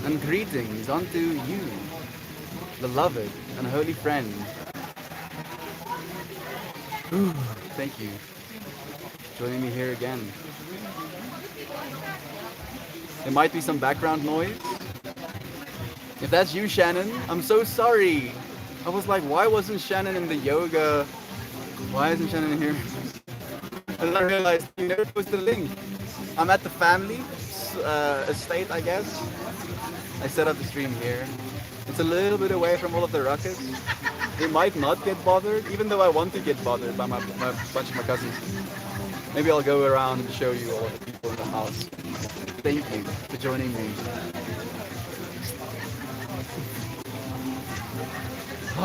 and greetings unto you, beloved and holy friend. Thank you for joining me here again. There might be some background noise. If that's you, Shannon, I'm so sorry. I was like, why wasn't Shannon in the yoga? Why isn't Shannon here? And then I realized you never posted a link. I'm at the family estate, I guess. I set up the stream here. It's a little bit away from all of the ruckus. They might not get bothered, even though I want to get bothered by my bunch of my cousins. Maybe I'll go around and show you all of the people in the house. Thank you for joining me.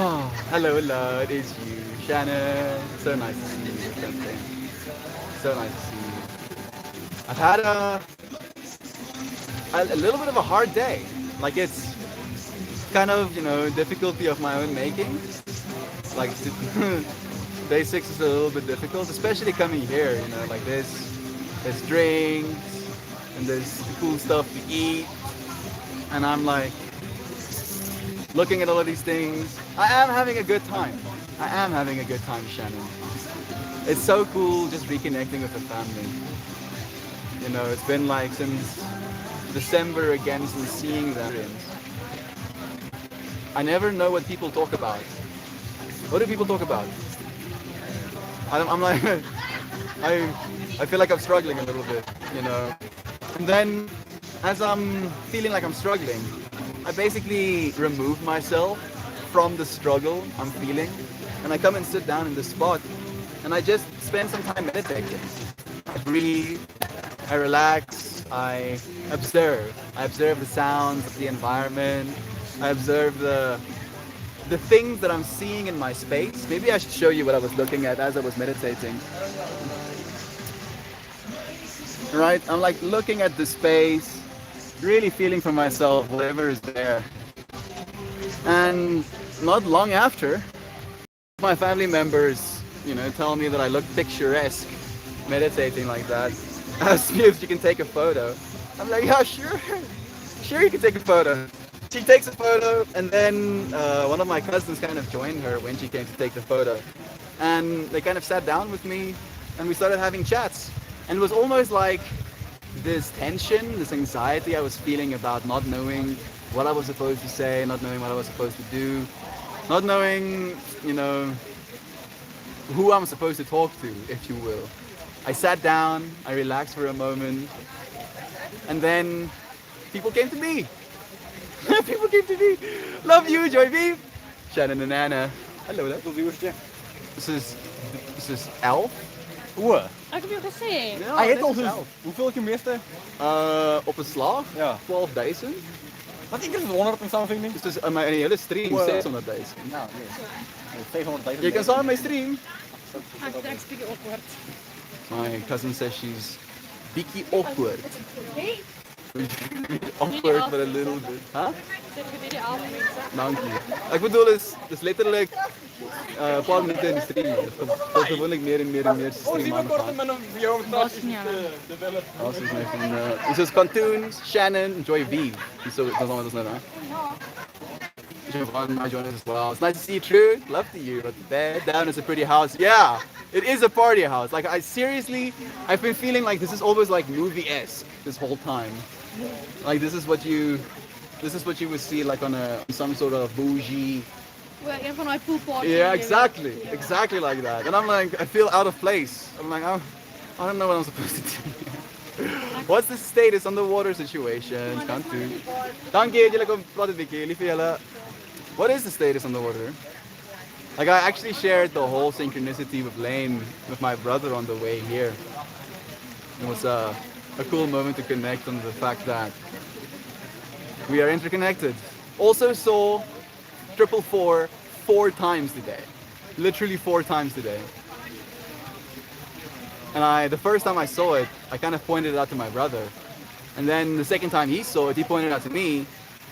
Oh, hello, it is you, Shannon. So nice to see you, something. So nice to see you. I've had a little bit of a hard day. Like it's kind of, difficulty of my own making. Like day 6 is a little bit difficult, especially coming here, like there's drinks and there's cool stuff to eat. And I'm like looking at all of these things. I am having a good time. I am having a good time, Shannon. It's so cool just reconnecting with the family. It's been like since December again since seeing them. I never know what people talk about. What do people talk about? I'm like, I feel like I'm struggling a little bit. And then, as I'm feeling like I'm struggling, I basically remove myself from the struggle I'm feeling, and I come and sit down in this spot, and I just spend some time meditating. I breathe, I relax, I observe. I observe the sounds of the environment. I observe the things that I'm seeing in my space. Maybe I should show you what I was looking at as I was meditating. Right? I'm like looking at the space, really feeling for myself whatever is there. And not long after, my family members, tell me that I look picturesque meditating like that. Ask me if she can take a photo. I'm like, yeah, sure. Sure, you can take a photo. She takes a photo, and then one of my cousins kind of joined her when she came to take the photo. And they kind of sat down with me, and we started having chats. And it was almost like this tension, this anxiety I was feeling about not knowing what I was supposed to say, not knowing what I was supposed to do, not knowing, who I'm supposed to talk to, if you will. I sat down, I relaxed for a moment, and then people came to me. People came to me. Love you, Joy Beef. Shannon and Anna. Hallo daar. This is Elf. Oeh. Ik heb je gezien. Ja, Hij dit heeft ons is dus. Elf. Hoeveel kilometer? Op een slag, Ja. 12.000. Wat ik is het 100 in something? Dus mijn hele stream Wow. 600.000. Nou, nee. 700.000. Je kan samen mijn stream. Ik direct spiegel opwaarts. My cousin says she's Biki awkward. Hey, Awkward, but a little bit. Huh? zet je die avond mee? Dank je. Ik bedoel, is letterlijk een paar minuten in de stream. Dat gewoonlijk meer en meer en meer stream aangaan. met een video Bosnia. Also is my friend. He says cartoons, Shannon, Joy V. He so doesn't want us know that. Giovanna joined us as well. It's nice to see you, True. Love to you. But there, down is a pretty house. Yeah, it is a party house. Like I seriously, I've been feeling like this is always like movie-esque this whole time. Like this is what you would see like on some sort of bougie. Well, een van mijn poolparty. Yeah, exactly like that. And I'm like, I feel out of place. I'm like, oh, I don't know what I'm supposed to do. What's the status on the water situation? Can't do. Dank je, jullie komen praten een beetje. Lieve jullie. What is the status on the water? Like I actually shared the whole synchronicity with Lane with my brother on the way here. It was a cool moment to connect on the fact that we are interconnected. Also saw 444 4 times today. Literally 4 times today. And the first time I saw it, I kind of pointed it out to my brother. And then the second time he saw it, he pointed it out to me.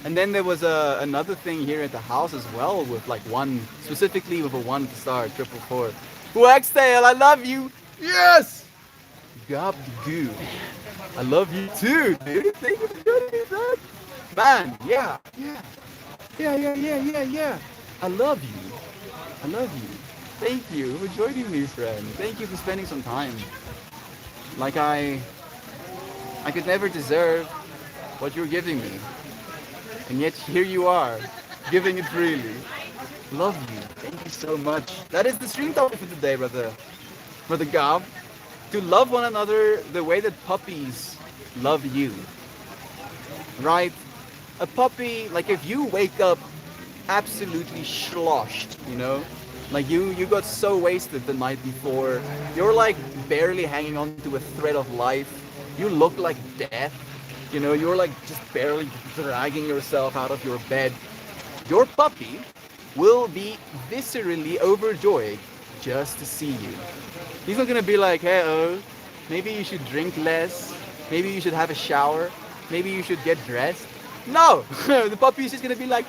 And then there was another thing here at the house as well with like one, specifically with a 1 to start, 444. Waxtail, I love you! Yes! Gab goo. I love you too, dude. Thank you for joining me, son. Man, yeah, yeah. Yeah. I love you. I love you. Thank you for joining me, friend. Thank you for spending some time. Like I could never deserve what you're giving me. And yet here you are, giving it freely. Love you. Thank you so much. That is the stream topic for today, brother. Brother Gab. To love one another the way that puppies love you. Right? A puppy, like if you wake up absolutely sloshed, you know? Like you got so wasted the night before. You're like barely hanging on to a thread of life. You look like death. You know, you're like just barely dragging yourself out of your bed. Your puppy will be viscerally overjoyed just to see you. He's not gonna be like, hey, oh, maybe you should drink less. Maybe you should have a shower. Maybe you should get dressed. No! The puppy is just gonna be like,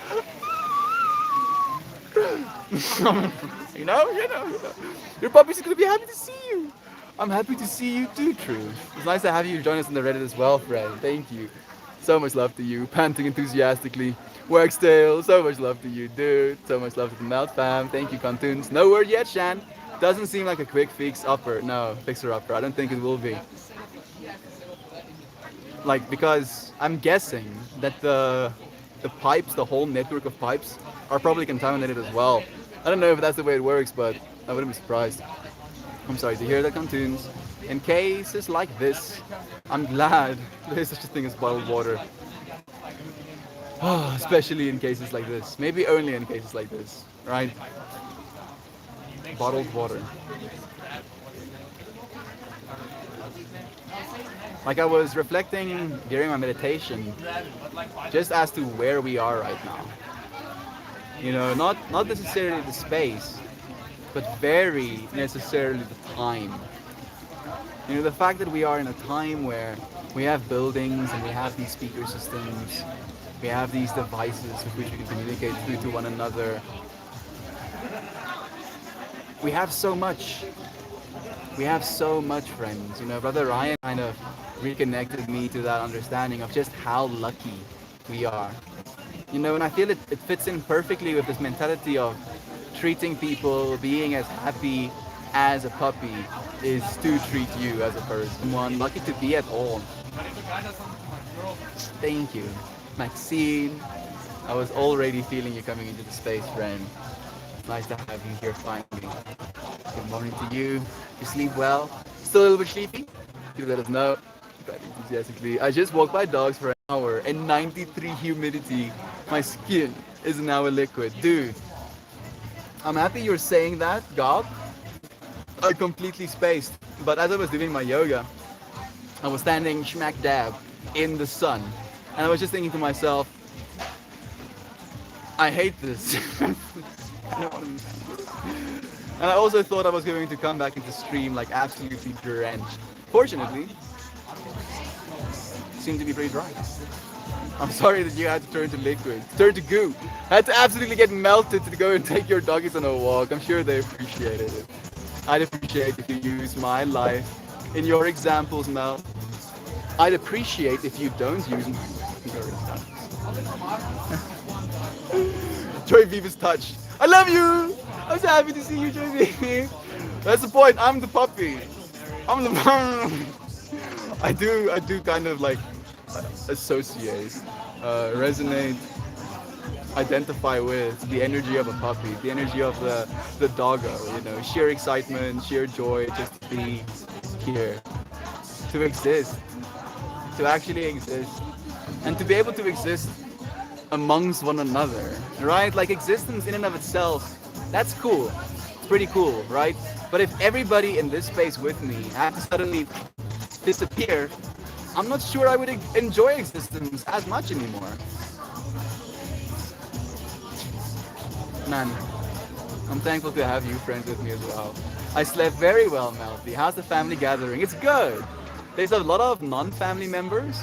you know. Your puppy's gonna be happy to see you. I'm happy to see you too, True. It's nice to have you join us in the Reddit as well, friend. Thank you. So much love to you. Panting enthusiastically. Workstale, so much love to you, dude. So much love to the Melt fam. Thank you, Contoons. No word yet, Shan. Doesn't seem like a quick fixer-upper. No, fixer-upper. I don't think it will be. Like, because I'm guessing that the pipes, the whole network of pipes, are probably contaminated as well. I don't know if that's the way it works, but I wouldn't be surprised. I'm sorry to hear that, Contoons. In cases like this, I'm glad there's such a thing as bottled water. Especially in cases like this. Maybe only in cases like this, right? Bottled water. Like I was reflecting during my meditation, just as to where we are right now. You know, not necessarily the space, but very necessarily the time. You know, the fact that we are in a time where we have buildings and we have these speaker systems, we have these devices with which we can communicate through to one another. We have so much. We have so much, friends. You know, Brother Ryan kind of reconnected me to that understanding of just how lucky we are. You know, and I feel it fits in perfectly with this mentality of treating people, being as happy as a puppy is to treat you as a person. One, lucky to be at all. Thank you. Maxine, I was already feeling you coming into the space, friend. It's nice to have you here finally. Good morning to you. You sleep well? Still a little bit sleepy? You let us know. Very enthusiastically. I just walked by dogs for an hour and 93 humidity. My skin is now a liquid. Dude, I'm happy you're saying that, God. I completely spaced. But as I was doing my yoga, I was standing smack dab in the sun. And I was just thinking to myself, I hate this. And I also thought I was going to come back into stream like absolutely drenched. Fortunately, it seemed to be pretty dry. I'm sorry that you had to turn to liquid, turn to goo. Had to absolutely get melted to go and take your doggies on a walk. I'm sure they appreciated it. I'd appreciate if you use my life in your examples, Mel. I'd appreciate if you don't use my life in your examples. Joy Vive is touched. I love you! I'm so happy to see you, Joy Vive. That's the point. I'm the puppy. I'm the I do kind of like associate, resonate, identify with the energy of a puppy, the energy of the doggo, you know, sheer excitement, sheer joy just to be here, to exist, to actually exist, and to be able to exist amongst one another, right? Like existence in and of itself, that's cool. It's pretty cool, right? But if everybody in this space with me had to suddenly disappear, I'm not sure I would enjoy existence as much anymore. Man, I'm thankful to have you friends with me as well. I slept very well, Melty. How's the family gathering? It's good. There's a lot of non-family members,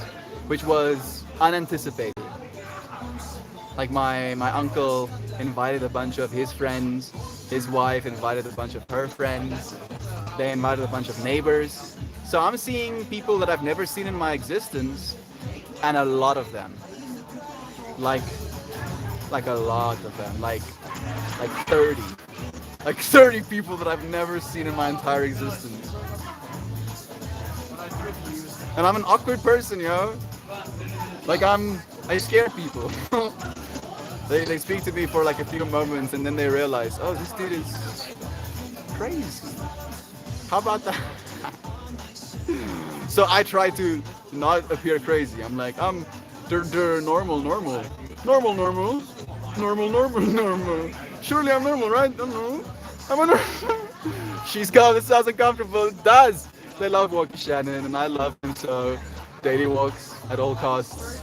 which was unanticipated. Like my uncle invited a bunch of his friends, his wife invited a bunch of her friends, they invited a bunch of neighbors. So I'm seeing people that I've never seen in my existence, and a lot of them. like like a lot of them, like 30, like 30 people that I've never seen in my entire existence. And I'm an awkward person, yo. Like I scare people. They speak to me for like a few moments and then they realize, oh, this dude is crazy. How about that? So I try to not appear crazy. I'm like, I'm normal, normal, normal, normal, normal, normal, normal. Surely I'm normal, right? I don't know. I'm a normal. She's gone. This sounds uncomfortable. It does. They love walking Shannon, and I love him so. Daily walks at all costs.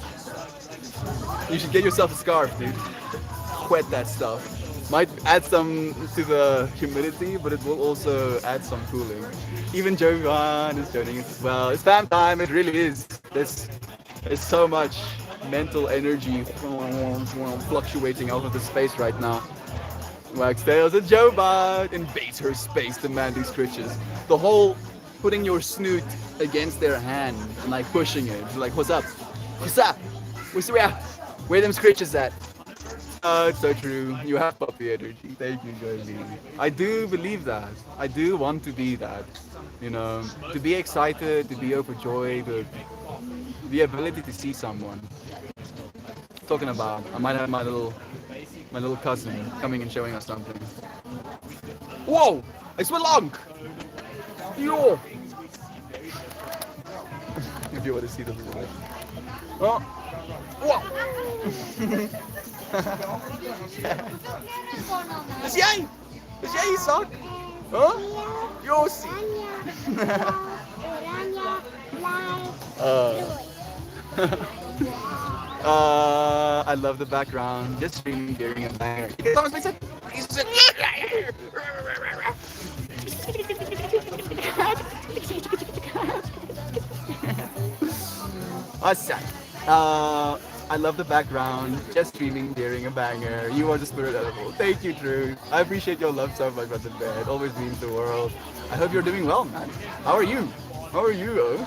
You should get yourself a scarf, dude. Wet that stuff. Might add some to the humidity, but it will also add some cooling. Even Jovan is joining us as well. It's fam time, it really is. There's so much mental energy fluctuating out of the space right now. Wax Tails and Jovan invades her space, demanding scritches. The whole putting your snoot against their hand and like pushing it. It's like, what's up? What's up? Where them scritches at? It's so true. You have puppy energy. Thank you, Jolie. I do believe that. I do want to be that. You know, to be excited, to be overjoyed, the ability to see someone. Talking about, I might have my little cousin coming and showing us something. Whoa! It's long. Yo! If you want to see the video. Oh! Whoa! Is jij? Is jij Isaac? Huh? Josie! I love the background. Just streaming during a banger. Awesome. I love the background. Just streaming during a banger. You are the spirit animal. Thank you, Drew. I appreciate your love so much, Brother Bear. It always means the world. I hope you're doing well, man. How are you? How are you?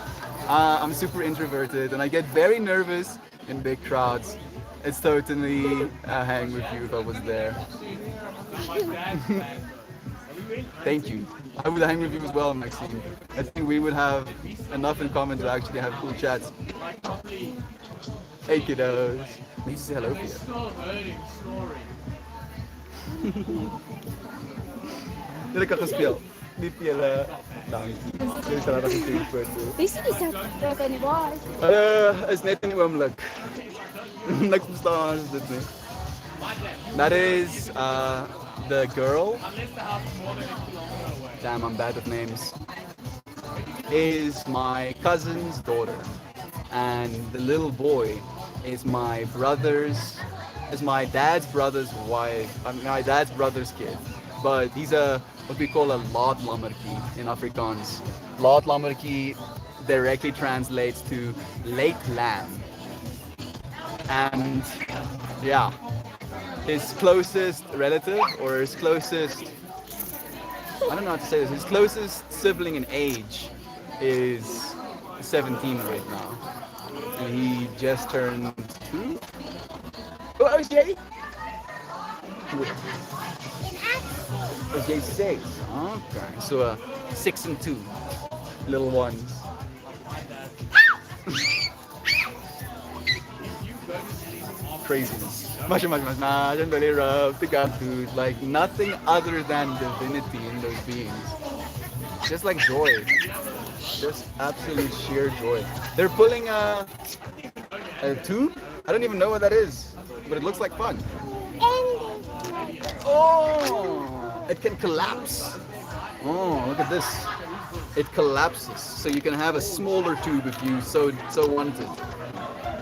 I'm super introverted and I get very nervous in big crowds. It's totally a hang with you if I was there. Thank you. I would hang with you as well, Maxine. I think we would have enough in common to actually have cool chats. Hey kiddos. Need to say hello to you. Dit kan gespeeld. Niet veel dankie. Dit is dat ik het voor doe. Dis is dat aan die waar. Is net in die oomblik. Niks verstaan as dit nie. That is the girl. Damn, I'm bad with names. Is my cousin's daughter. And the little boy is my dad's brother's wife. My dad's brother's kid. But he's what we call a laatlammertjie in Afrikaans. Laatlammertjie directly translates to late lamb. And yeah, his closest relative or his closest, I don't know how to say this, his closest sibling in age is 17 right now. And he just turned 2. Oh, is Jay? Oh, Jay 6. Okay, so 6 and 2 little ones. Craziness. Much. Nah, just really rough. They got food. Like nothing other than divinity in those beings. Just like joy. Just absolute sheer joy. They're pulling a tube? I don't even know what that is, but it looks like fun. Oh, it can collapse. Oh, look at this. It collapses, so you can have a smaller tube if you so wanted.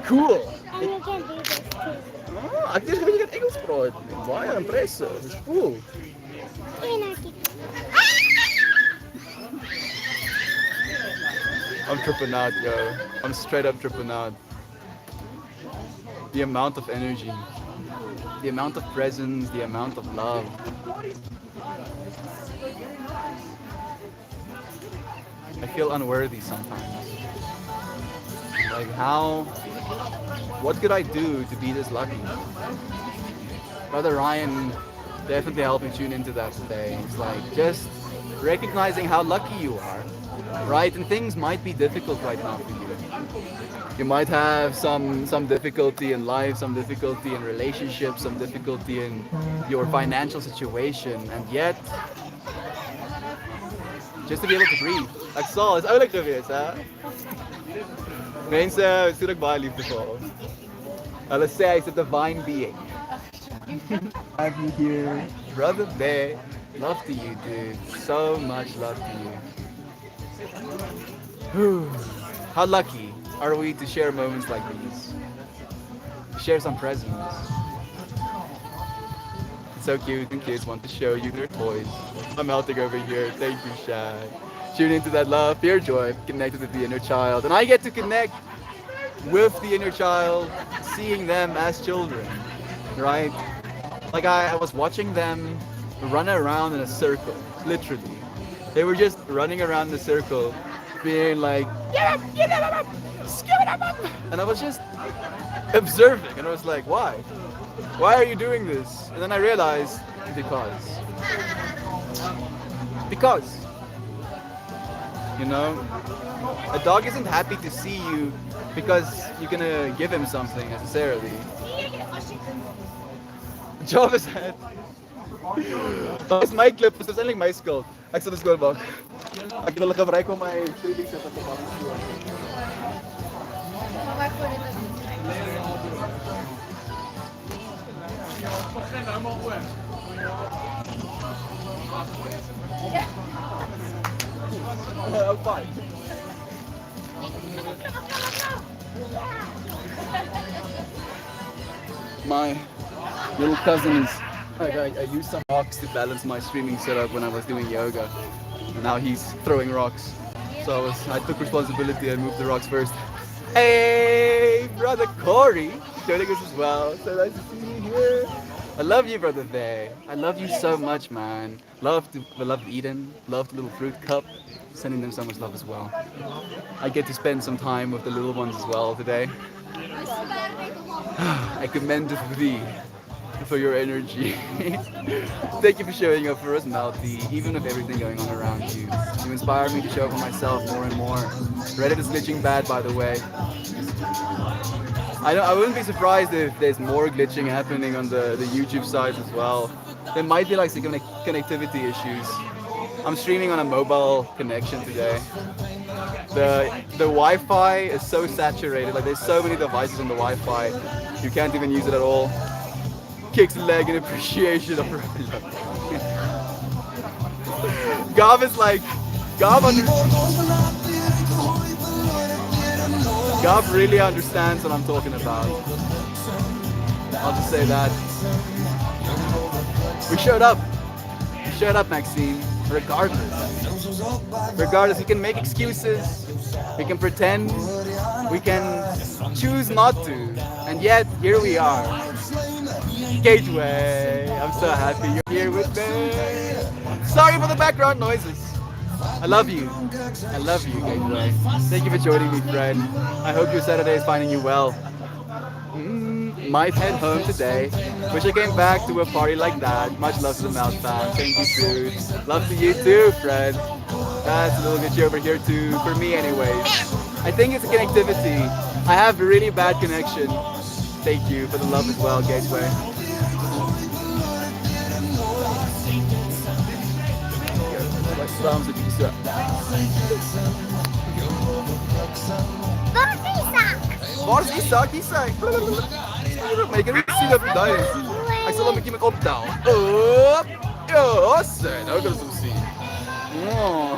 Cool. And you can do this too. Oh, ek dink jy kan Engels praat. Baie impressive. Dis cool. I'm tripping out, yo. I'm straight up tripping out. The amount of energy, the amount of presence, the amount of love. I feel unworthy sometimes. Like how what could I do to be this lucky? Brother Ryan definitely helped me tune into that today. It's like just recognizing how lucky you are, right? And things might be difficult right now for you. You might have some difficulty in life, some difficulty in relationships, some difficulty in your financial situation, and yet just to be able to breathe. Ek sal, is oulik geweest, hè? Mense, stuur ek baie liefde vir hom. Hulle sê hy's 'n divine being. Have you here, brother Bear? Love to you, dude. So much love to you. How lucky are we to share moments like these? Share some presents. It's so cute, and kids want to show you their toys. I'm melting over here. Thank you, Shad. Tune into that love, fear, joy, connected with the inner child. And I get to connect with the inner child, seeing them as children, right? Like I was watching them run around in a circle, literally. They were just running around in a circle, being like, and I was just observing, and I was like, why? Why are you doing this? And then I realized, because, you know, a dog isn't happy to see you because you're gonna give him something necessarily. Job is het. Dat is my clip, dus dat is eintlik my skuld. Ek sal dit skoon maak. Ek het hulle gebruik om my streaming set te maak. Maar waar voor dit I'm fine. My little cousins, I used some rocks to balance my streaming setup when I was doing yoga. And now he's throwing rocks. So I took responsibility and moved the rocks first. Hey, brother Corey, joining us as well. So nice to see you here. I love you, brother Bay. I love you so much, man. Love Eden. Love the little fruit cup. Sending them so much love as well. I get to spend some time with the little ones as well today. I commend thee for your energy. Thank you for showing up for us, Malty, even with everything going on around you. You inspire me to show up for myself more and more. Reddit is glitching bad, by the way. I wouldn't be surprised if there's more glitching happening on the YouTube side as well. There might be like some connectivity issues. I'm streaming on a mobile connection today. The Wi-Fi is so saturated, like there's so many devices on the Wi-Fi, you can't even use it at all. Kicks the leg in appreciation of Gav is like, Gav really understands what I'm talking about. I'll just say that. We showed up. We showed up, Maxine. Regardless, we can make excuses, we can pretend, we can choose not to, and yet here we are. Gateway, I'm so happy you're here with me. Sorry for the background noises. I love you, Gateway. Thank you for joining me, friend. I hope your Saturday is finding you well. Might head home today. Wish I came back to a party like that. Much love to the Mouse fam. Thank you, dude. Love to you too, friend. That's a little glitchy over here too, for me anyways. I think it's a connectivity. I have a really bad connection. Thank you for the love as well, Gateway. Waar is Isak? Isak! Maar je kan niet zien dat het daar is. Hij zal een beetje met opdown. Op! Ja, zijn. Nou kan je hem zien. Oh.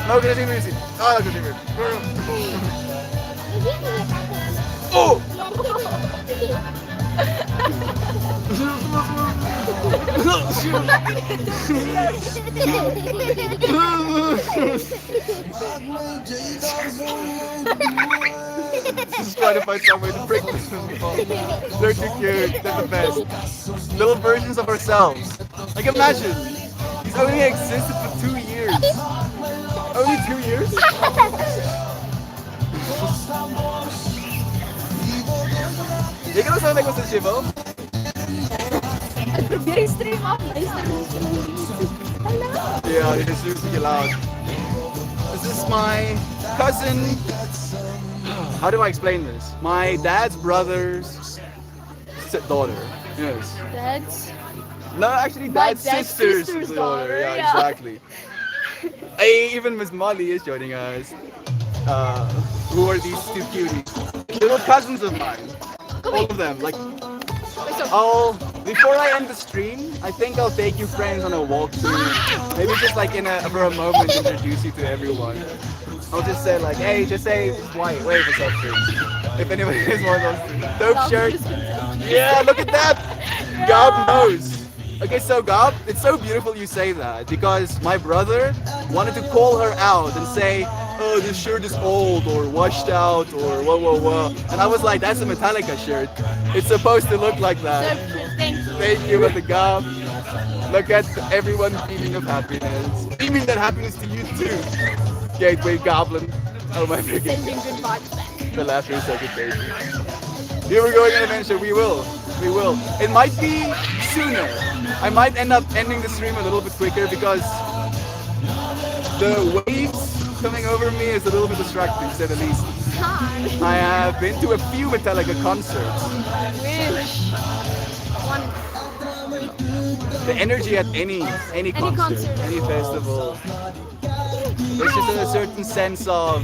Nou kan je het niet meer zien. Ah, dat kan je niet meer. Oh! Just trying to find some way to break this people. They're too cute. They're the best. Little versions of ourselves. Like imagine, he's only existed for 2 years. Only 2 years? Jy kan ons nou net ons as jy wil. Ek probeer die stream afluister. Hallo. Yeah, it is super loud. This is my cousin. How do I explain this? My dad's brother's daughter. Yes. That's No, actually, My dad's dad's sister's sister's daughter. daughter, Yeah, yeah. exactly. Hey, even Miss Molly is joining us. Who are these two cuties? Little cousins of mine. All of them. Like, before I end the stream, I think I'll take you friends on a walk too. Maybe just like for a moment introduce you to everyone. I'll just say like, hey, just say white, wave or something. If anybody is one of those dope shirts. Yeah, look at that. Gab knows. Okay, so Gab, it's so beautiful you say that because my brother wanted to call her out and say, oh, this shirt is old or washed out or whoa. And I was like, that's a Metallica shirt. It's supposed to look like that. thank you. Thank you, Mr. Gab. Look at everyone beaming of happiness. Beaming that happiness to you too. Gateway Goblin. Oh my freaking Sending good vibes back. the laughter is so good, baby. You were going on an adventure. We will. We will. It might be sooner. I might end up ending the stream a little bit quicker because the waves coming over me is a little bit distracting, to say the least. Hi. I have been to a few Metallica concerts. Wish. One. The energy at any concert, concert. any festival, there's just a certain sense of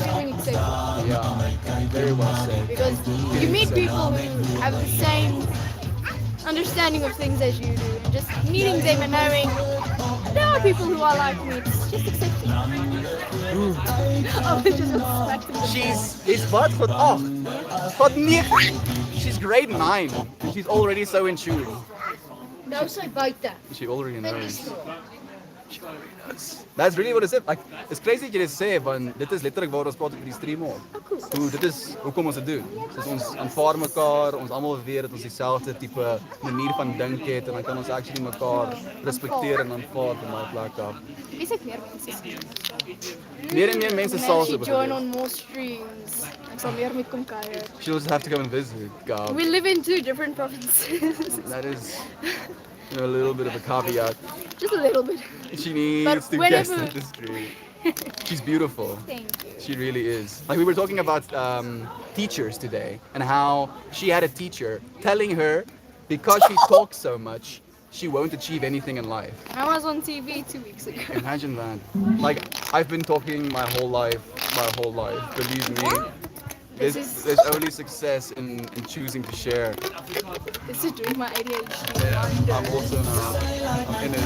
Feeling excited. yeah, very well said. Because you meet people who have the same understanding of things as you do. And just meeting them and knowing there are people who are like me. It's just accepting. Oh, it's just expecting. She's what? Got 8. Got 9. She's grade 9. And she's already so in tune. Nou sy buite. She already In die knows. straat. That's really what it is. Like, it's crazy dat jy dit sê, want dit is letterlik waar ons praat oor die stream ook. Hoe dit is hoekom ons dit doen. Soos ons aanvaar mekaar, ons almal weet dat ons dieselfde tipe manier van dink het en dan kan ons actually mekaar respekteer en aanvaar op my plek af. Wie sê ek meer mense sien? Meer en meer mense sal so She join begin. on more streams. Ek sal meer met kom kuier. She'll just have to come and visit, Gab. We live in 2 different provinces. That is a little bit of a caveat. Just a little bit. She needs But to whenever- guest the stream. She's beautiful. Thank you. She really is. Like we were talking about teachers today and how she had a teacher telling her because she talks so much, she won't achieve anything in life. I was on TV 2 weeks ago. Imagine that. Like I've been talking my whole life. Believe me. This is- There's only success in choosing to share. This is doing my ADHD. Yeah, I'm also I'm in it.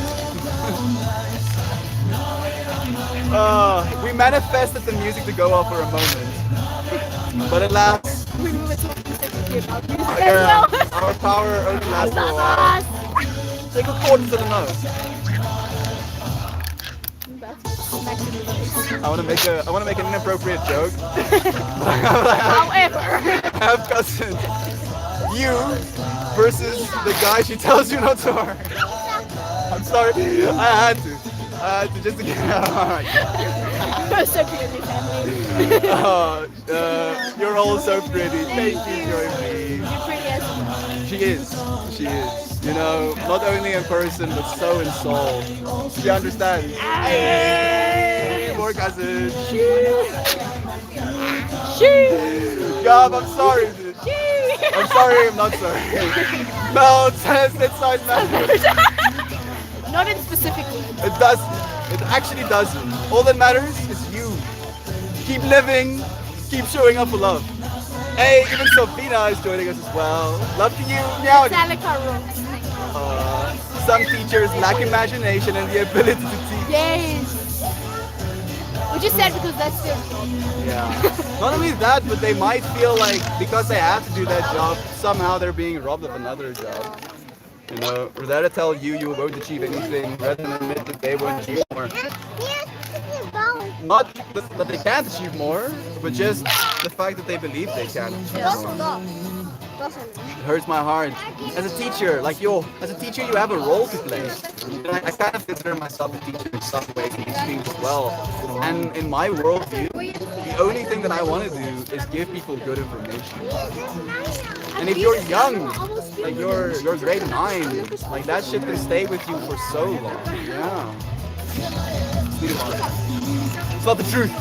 We manifested the music to go off for a moment, but alas, We were talking separately about music as yeah, well. our power only lasts for a while. Take a chord to the nose. I want to make an inappropriate joke. However, I have cousins. You versus the guy she tells you not to hurt. I'm sorry. I had to just to get it out. you're so clearly family. You're all so pretty. Thank you, Joy. You're pretty as well. She is. You know, not only in person, but so in soul. She understands. Hey, more cousins. Gab, I'm sorry, dude. I'm sorry, I'm not sorry. No, it's size matters. Not in specific words. It does. It actually doesn't. All that matters is you. Keep living. Keep showing up for love. Hey, even Sophina is joining us as well. Love to you. Meow. Metallica rocks. Some teachers lack imagination and the ability to teach. Yes. Which is sad because that's their job. Yeah. Not only that, but they might feel like because they have to do that job, somehow they're being robbed of another job. You know, rather tell you won't achieve anything, rather than admit that they won't achieve more. Not that they can't achieve more, but just the fact that they believe they can achieve more. It hurts my heart. As a teacher, like as a teacher, you have a role to play. And I kind of consider myself a teacher in some ways in these things as well. And in my worldview, the only thing that I want to do is give people good information. And if you're young, like you're grade 9, like that shit can stay with you for so long. Yeah. It's not the truth.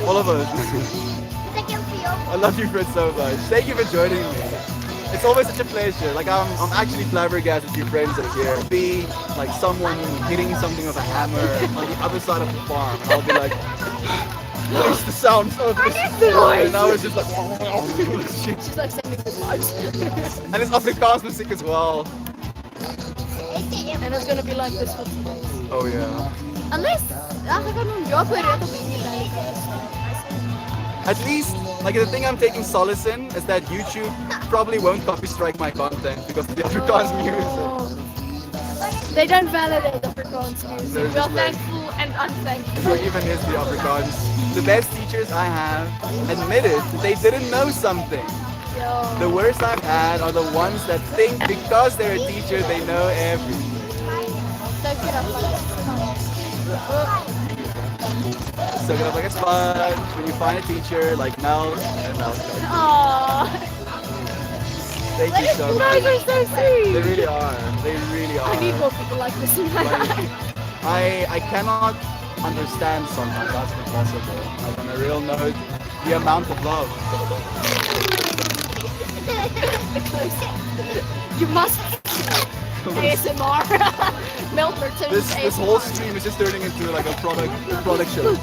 All of us. I love you, Fred, so much. Thank you for joining me. It's always such a pleasure. Like I'm actually flabbergasted with your friends that are here. Be like someone hitting something with a hammer on the other side of the farm. I'll be like, what is the sound of this? And now it's just like, She's like sending me vibes. and it's Afrikaans music as well. And it's gonna be like this for 2 days. Oh yeah. Unless, I kan hom job by dit op die At least, like the thing I'm taking solace in is that YouTube probably won't copy strike my content because of the Afrikaans music. They don't validate Afrikaans music. There's We're this way. thankful and unthankful. So even is the Afrikaans. The best teachers I have admitted that they didn't know something. Yo. The worst I've had are the ones that think because they're a teacher they know everything. Soak it up like Soak it up like a sponge. When you find a teacher like Mel and Mel. Aww. Thank you so You much. guys are so They sweet. really are. They really are. I need more people like this in my Like, life. I cannot understand sometimes that's impossible. Like on a real note, the amount of love. You must ASMR. Melter turns This whole stream is just turning into like a product show.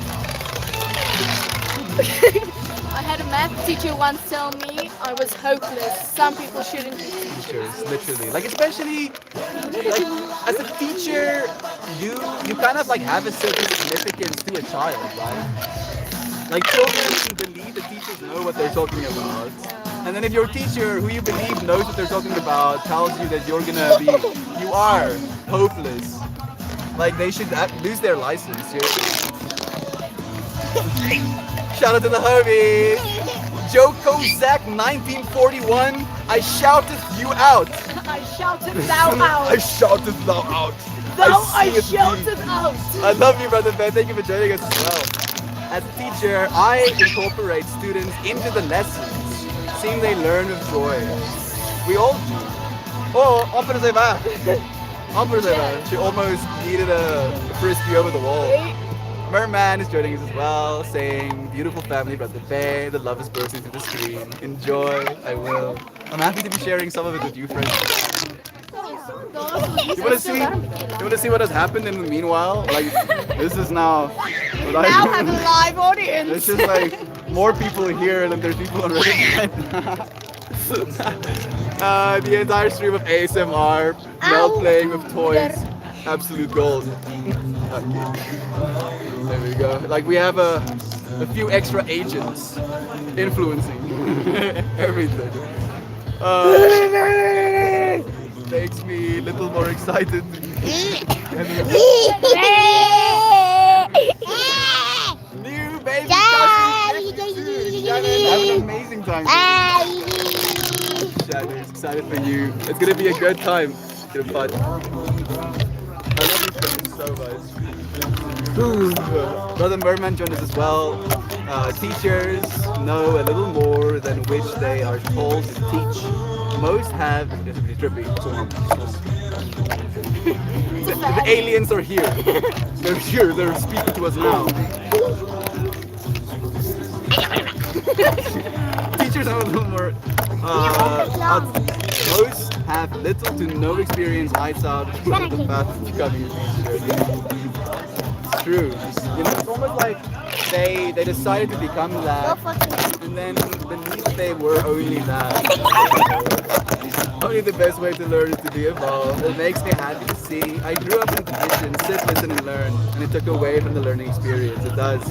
I had a math teacher once tell me I was hopeless. Some people shouldn't be Teachers, literally. Like especially like as a teacher, you kind of like have a certain significance to a child, right? Like children believe the teachers know what they're talking about. And then if your teacher who you believe knows what they're talking about tells you that you are hopeless. Like they should lose their license, seriously. Shout out to the homies. Joko Zach 1941, I shouted you out. I shouted thou out. I shouted thou out. Thou I see it shouted deep. out. I love you, brother Ben. Thank you for joining us as well. As a teacher, I incorporate students into the lessons, seeing they learn with joy. We all do. Oh, amper is hy weg. Amper is hy weg. She almost needed a frisbee over the wall. Merman is joining us as well, saying, beautiful family, brother Bay, the love is bursting through the screen. Enjoy, I will. I'm happy to be sharing some of it with you, friends. You want to see what has happened in the meanwhile? Like, this is now what I Now have a live audience. It's just like more people here than there's people on Reddit right now. The entire stream of ASMR, Mel playing with toys, absolute gold. Okay. There we go. Like we have a few extra agents influencing everything. Makes me a little more excited. New baby cousin. Shannon, have an amazing time. Shannon is excited for you. It's gonna be a good time. Get a fun. I love you friends so much. Brother Merman joined us as well. Teachers know a little more than which they are told to teach. Most have. It's pretty trippy. The aliens are here. They're here. They're speaking to us now. Teachers have a little more. Most have little to no experience lights out on the path to becoming a teacher. It's true. You know, it's almost like they decided to become that, and then beneath they were only that. Only the best way to learn is to be involved. It makes me happy to see. I grew up in tradition, sit, listen, and learn, and it took away from the learning experience. It does.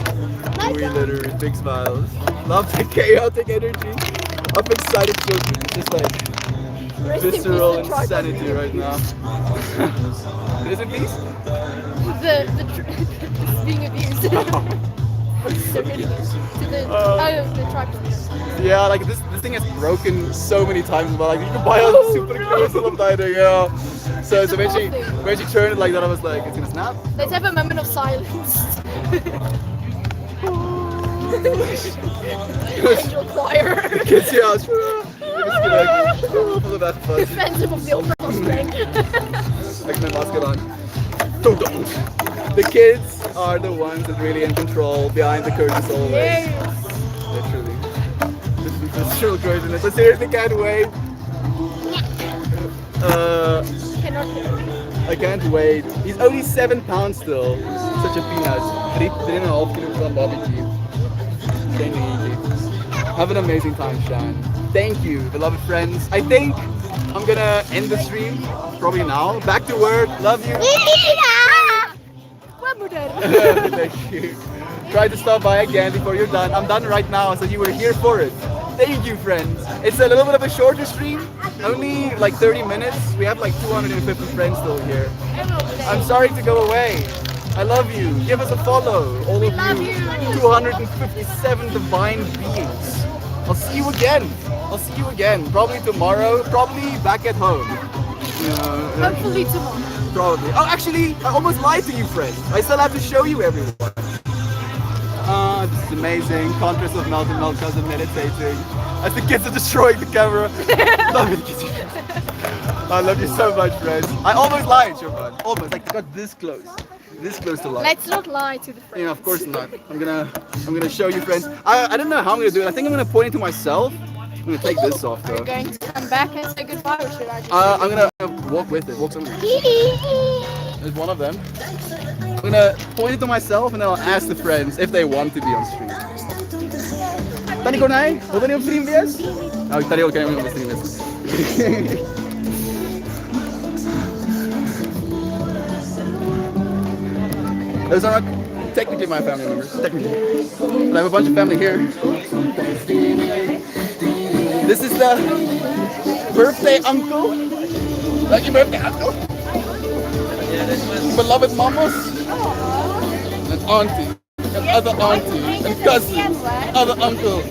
We literally big smiles. Love the chaotic energy of excited children. It's just like visceral insanity right now. Is it peace? The being abused. So ridiculous. To the tripod. Yeah, like this thing has broken so many times, but like you can buy a super close of diner, yeah. So It's a when she cool thing. when she turned it like that, I was like, it's gonna snap. Let's have a moment of silence. Angel choir. Kids, yeah, it's just like, all of that fun. Defensive of the opera string. Like my mask on. Dun-dun. The kids are the ones that really in control behind the curtains always. Yes. Literally. This is so craziness. I seriously can't wait. Cannot hear. I can't wait. He's only 7 pounds still. Such a peanut. 3.5 kilogram Bobby G. Thank you. Have an amazing time, Shan. Thank you, beloved friends. I think I'm gonna end the stream probably now. Back to work. Love you. What moeder? Thank you. Try to stop by again before you're done. I'm done right now, so you were here for it. Thank you, friends. It's a little bit of a shorter stream, only like 30 minutes. We have like 250 friends still here. I'm sorry to go away. I love you. Give us a follow, all of love you. you. 257 divine beings. I'll see you again. I'll see you again. Probably tomorrow. Probably back at home. Hopefully tomorrow. Probably. Oh, actually, I almost lied to you, friends. I still have to show you everyone. This is amazing. Contrast of Melton Melchizedek meditating. As the kids are destroying the camera. Love you, kids. I love you so much, friends. I almost lied, Siobhan. Almost. Like, I got this close. This close to lying. Let's not lie to the friends. You know, of course not. I'm gonna show you, friends. I don't know how I'm gonna do it. I think I'm gonna point it to myself. I'm gonna take this off, Are you though. going to come back and say goodbye, or should I just I'm gonna walk with it. Walk somewhere. There's one of them. I'm gonna point it to myself and then I'll ask the friends if they want to be on stream. Tani Cornay, wil je niet op stream wees? Nou, Tani ook niet op stream wees. Those are not technically my family members. Technically. But I have a bunch of family here. This is the birthday uncle. Lucky birthday uncle. Beloved mamas. And auntie. And other auntie. And cousin. Other uncle.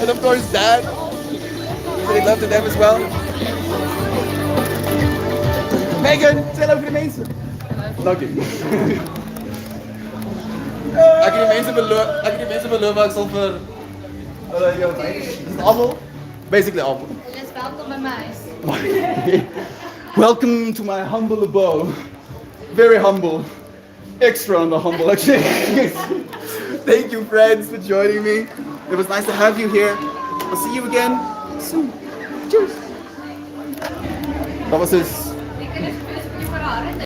And of course dad. Really love to them as well. Megan, zeg over de mensen. Dank je. Ek het die mense beloof ek sal vir is het almal? Basically almal. Yes, welkom bij mij. Welcome to my humble abode. Very humble. Extra on the humble actually. Thank you friends for joining me. It was nice to have you here. I'll see you again soon. Cheers. Dat was dus